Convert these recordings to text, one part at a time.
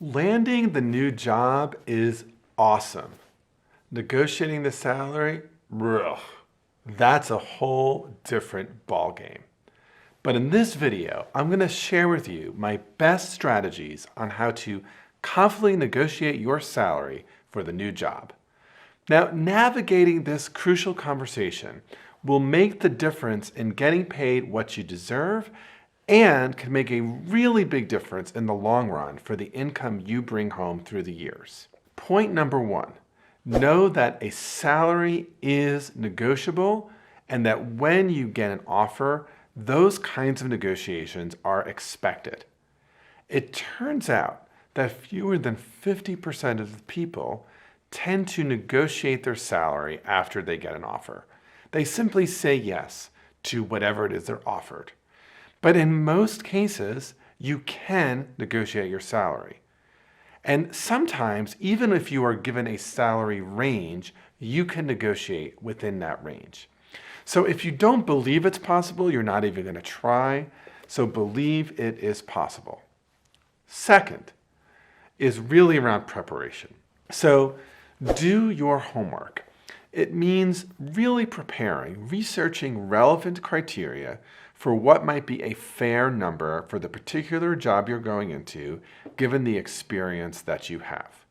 Landing the new job is awesome. Negotiating the salary, ugh, that's a whole different ballgame. But in this video, I'm going to share with you my best strategies on how to confidently negotiate your salary for the new job. Now, navigating this crucial conversation will make the difference in getting paid what you deserve and can make a really big difference in the long run for the income you bring home through the years. Point number one, know that a salary is negotiable and that when you get an offer, those kinds of negotiations are expected. It turns out that fewer than 50% of the people tend to negotiate their salary after they get an offer. They simply say yes to whatever it is they're offered. But in most cases, you can negotiate your salary. And sometimes, even if you are given a salary range, you can negotiate within that range. So if you don't believe it's possible, you're not even going to try. So believe it is possible. Second is really around preparation. So do your homework. It means really preparing, researching relevant criteria for what might be a fair number for the particular job you're going into, given the experience that you have.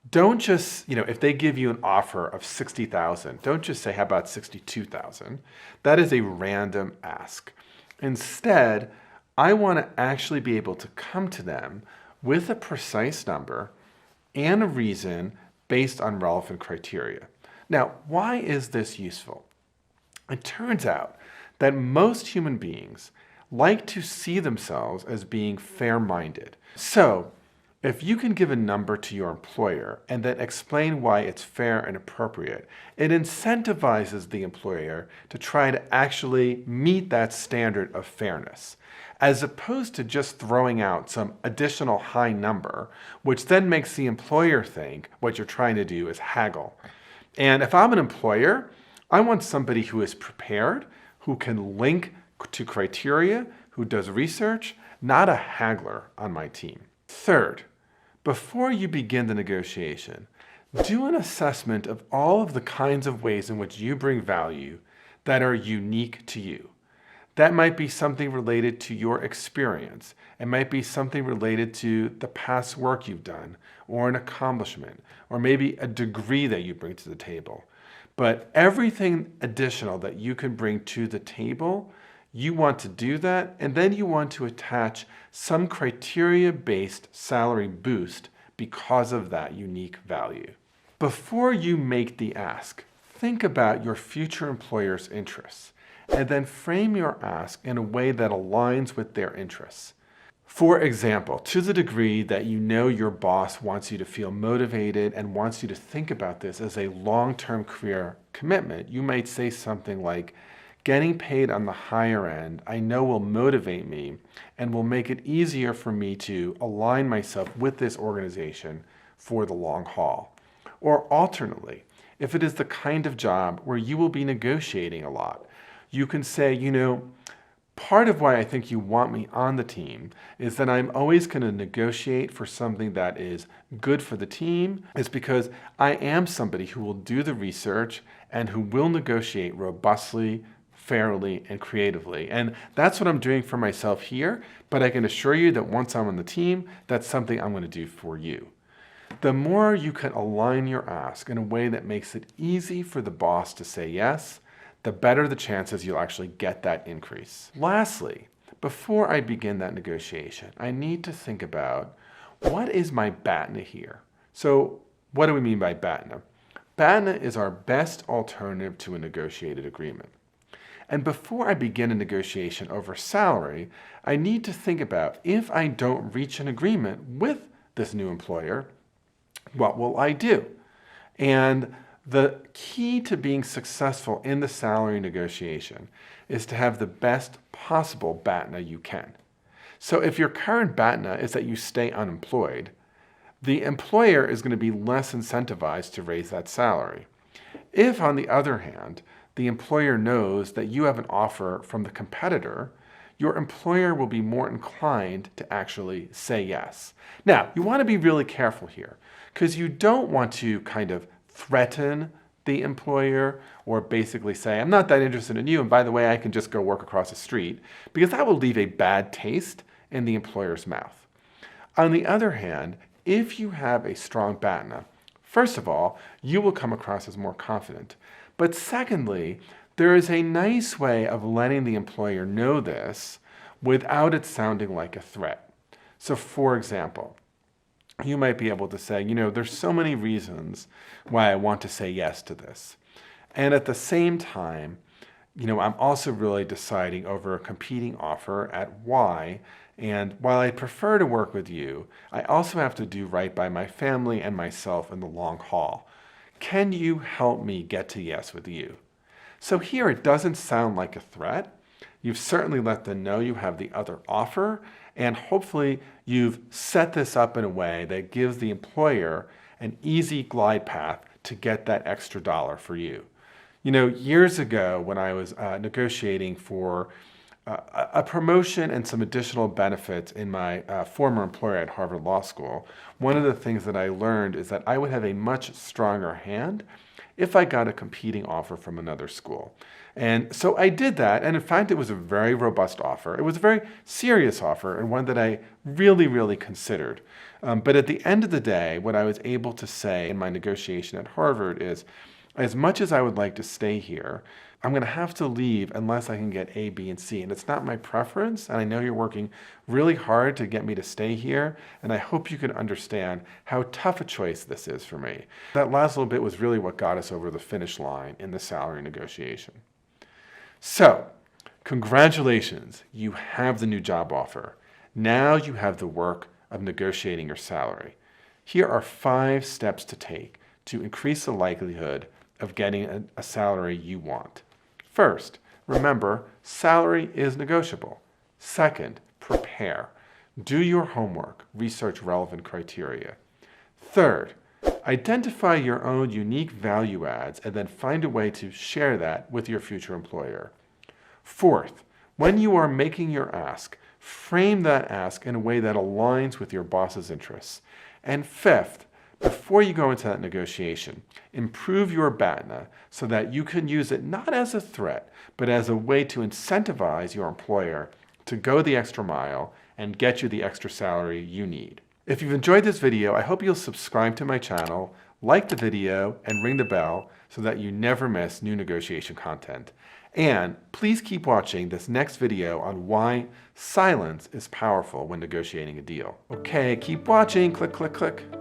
Don't just, if they give you an offer of $60,000, don't just say, how about $62,000? That is a random ask. Instead, I want to actually be able to come to them with a precise number and a reason based on relevant criteria. Now, why is this useful? It turns out that most human beings like to see themselves as being fair-minded. So, if you can give a number to your employer and then explain why it's fair and appropriate, it incentivizes the employer to try to actually meet that standard of fairness, as opposed to just throwing out some additional high number, which then makes the employer think what you're trying to do is haggle. And if I'm an employer, I want somebody who is prepared, who can link to criteria, who does research, not a haggler on my team. Third, before you begin the negotiation, do an assessment of all of the kinds of ways in which you bring value that are unique to you. That might be something related to your experience. It might be something related to the past work you've done, or an accomplishment, or maybe a degree that you bring to the table. But everything additional that you can bring to the table, you want to do that, and then you want to attach some criteria-based salary boost because of that unique value. Before you make the ask, think about your future employer's interests, and then frame your ask in a way that aligns with their interests. For example, to the degree that you know your boss wants you to feel motivated and wants you to think about this as a long-term career commitment, you might say something like, getting paid on the higher end I know will motivate me and will make it easier for me to align myself with this organization for the long haul. Or alternately, if it is the kind of job where you will be negotiating a lot, you can say, part of why I think you want me on the team is that I'm always going to negotiate for something that is good for the team, is because I am somebody who will do the research and who will negotiate robustly, fairly, and creatively. And that's what I'm doing for myself here, but I can assure you that once I'm on the team, that's something I'm going to do for you. The more you can align your ask in a way that makes it easy for the boss to say yes, the better the chances you'll actually get that increase. Lastly, before I begin that negotiation, I need to think about what is my BATNA here. So what do we mean by BATNA? BATNA is our best alternative to a negotiated agreement. And before I begin a negotiation over salary, I need to think about, if I don't reach an agreement with this new employer, what will I do? And the key to being successful in the salary negotiation is to have the best possible BATNA you can. So if your current BATNA is that you stay unemployed, the employer is going to be less incentivized to raise that salary. If, on the other hand, the employer knows that you have an offer from the competitor, your employer will be more inclined to actually say yes. Now, you want to be really careful here because you don't want to kind of threaten the employer or basically say, I'm not that interested in you, and by the way, I can just go work across the street, because that will leave a bad taste in the employer's mouth. On the other hand, if you have a strong BATNA, first of all, you will come across as more confident. But secondly, there is a nice way of letting the employer know this without it sounding like a threat. So for example, you might be able to say, there's so many reasons why I want to say yes to this. And at the same time, I'm also really deciding over a competing offer at Y. And while I prefer to work with you, I also have to do right by my family and myself in the long haul. Can you help me get to yes with you? So here it doesn't sound like a threat. You've certainly let them know you have the other offer, and hopefully you've set this up in a way that gives the employer an easy glide path to get that extra dollar for you. Years ago when I was negotiating for a promotion and some additional benefits in my former employer at Harvard Law School, one of the things that I learned is that I would have a much stronger hand if I got a competing offer from another school. And so I did that, and in fact, it was a very robust offer. It was a very serious offer and one that I really, really considered. But at the end of the day, what I was able to say in my negotiation at Harvard is, as much as I would like to stay here, I'm going to have to leave unless I can get A, B, and C. And it's not my preference, and I know you're working really hard to get me to stay here, and I hope you can understand how tough a choice this is for me. That last little bit was really what got us over the finish line in the salary negotiation. So, congratulations, you have the new job offer. Now you have the work of negotiating your salary. Here are 5 steps to take to increase the likelihood of getting a salary you want. First, remember, salary is negotiable. Second, prepare. Do your homework, research relevant criteria. Third, identify your own unique value adds and then find a way to share that with your future employer. Fourth, when you are making your ask, frame that ask in a way that aligns with your boss's interests. And fifth, before you go into that negotiation, improve your BATNA so that you can use it not as a threat, but as a way to incentivize your employer to go the extra mile and get you the extra salary you need. If you've enjoyed this video, I hope you'll subscribe to my channel, like the video, and ring the bell so that you never miss new negotiation content. And please keep watching this next video on why silence is powerful when negotiating a deal. Okay, keep watching. Click, click, click.